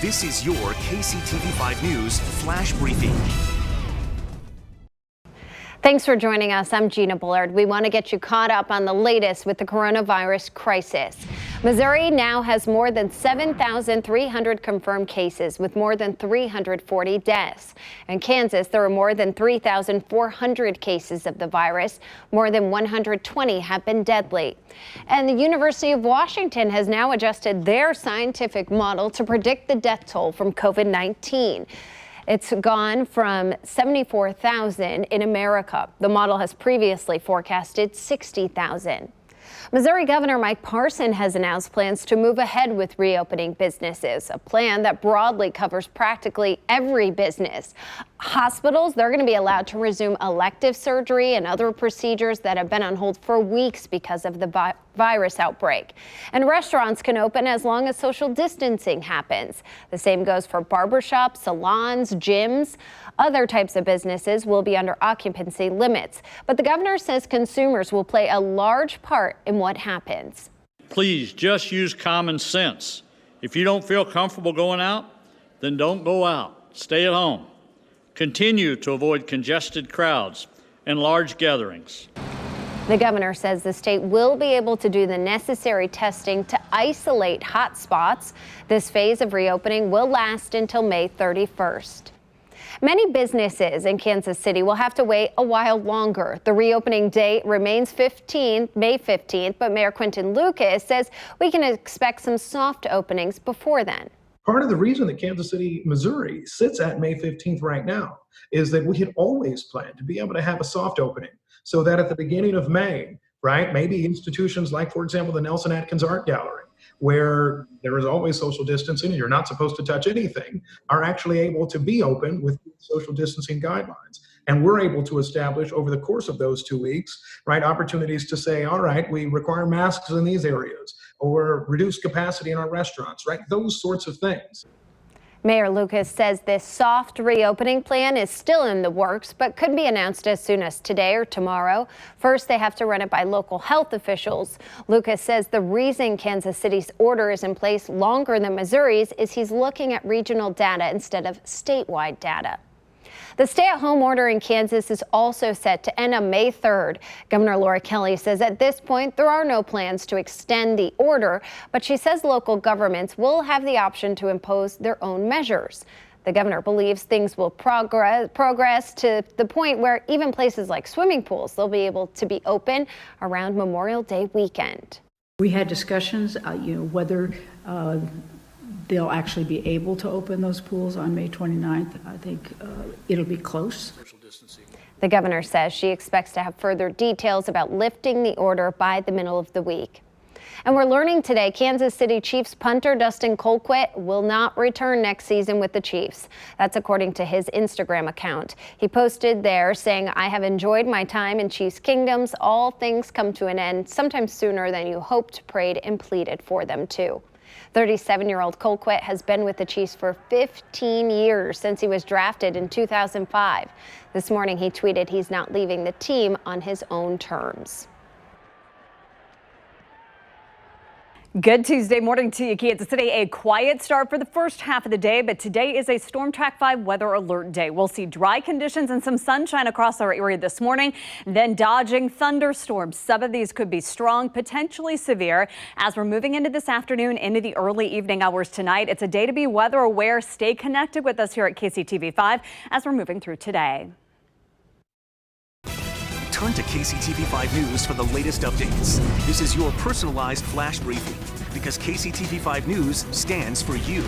This is your KCTV5 News Flash Briefing. Thanks for joining us. I'm Gina Bullard. We want to get you caught up on the latest with the coronavirus crisis. Missouri now has more than 7,300 confirmed cases with more than 340 deaths. In Kansas, there are more than 3,400 cases of the virus. More than 120 have been deadly. And the University of Washington has now adjusted their scientific model to predict the death toll from COVID-19. It's gone from 74,000 in America. The model has previously forecasted 60,000. Missouri Governor Mike Parson has announced plans to move ahead with reopening businesses, a plan that broadly covers practically every business. Hospitals, they're going to be allowed to resume elective surgery and other procedures that have been on hold for weeks because of the virus outbreak. And restaurants can open as long as social distancing happens. The same goes for barbershops, salons, gyms. Other types of businesses will be under occupancy limits. But the governor says consumers will play a large part in what happens. Please just use common sense. If you don't feel comfortable going out, then don't go out. Stay at home. Continue to avoid congested crowds and large gatherings. The governor says the state will be able to do the necessary testing to isolate hot spots. This phase of reopening will last until May 31st. Many businesses in Kansas City will have to wait a while longer. The reopening date remains May 15th, but Mayor Quinton Lucas says we can expect some soft openings before then. Part of the reason that Kansas City, Missouri sits at May 15th right now is that we had always planned to be able to have a soft opening so that at the beginning of May, right, maybe institutions like, for example, the Nelson Atkins Art Gallery, where there is always social distancing and you're not supposed to touch anything, are actually able to be open with social distancing guidelines. And we're able to establish over the course of those 2 weeks, right, opportunities to say, all right, we require masks in these areas or reduce capacity in our restaurants, right? Those sorts of things. Mayor Lucas says this soft reopening plan is still in the works, but could be announced as soon as today or tomorrow. First, they have to run it by local health officials. Lucas says the reason Kansas City's order is in place longer than Missouri's is he's looking at regional data instead of statewide data. The stay-at-home order in Kansas is also set to end on May 3rd. Governor Laura Kelly says at this point there are no plans to extend the order, but she says local governments will have the option to impose their own measures. The governor believes things will progress to the point where even places like swimming pools, they'll be able to be open around Memorial Day weekend. We had discussions, whether they'll actually be able to open those pools on May 29th. I think it'll be close. The governor says she expects to have further details about lifting the order by the middle of the week. And we're learning today Kansas City Chiefs punter Dustin Colquitt will not return next season with the Chiefs. That's according to his Instagram account. He posted there saying, "I have enjoyed my time in Chiefs kingdoms. All things come to an end, sometimes sooner than you hoped, prayed, and pleaded for them too." 37-year-old Colquitt has been with the Chiefs for 15 years since he was drafted in 2005. This morning he tweeted he's not leaving the team on his own terms. Good Tuesday morning to you, Kansas City. A quiet start for the first half of the day, but today is a Storm Track 5 weather alert day. We'll see dry conditions and some sunshine across our area this morning, then dodging thunderstorms. Some of these could be strong, potentially severe. As we're moving into this afternoon, into the early evening hours tonight, it's a day to be weather aware. Stay connected with us here at KCTV5 as we're moving through today. Turn to KCTV5 News for the latest updates. This is your personalized flash briefing because KCTV5 News stands for you.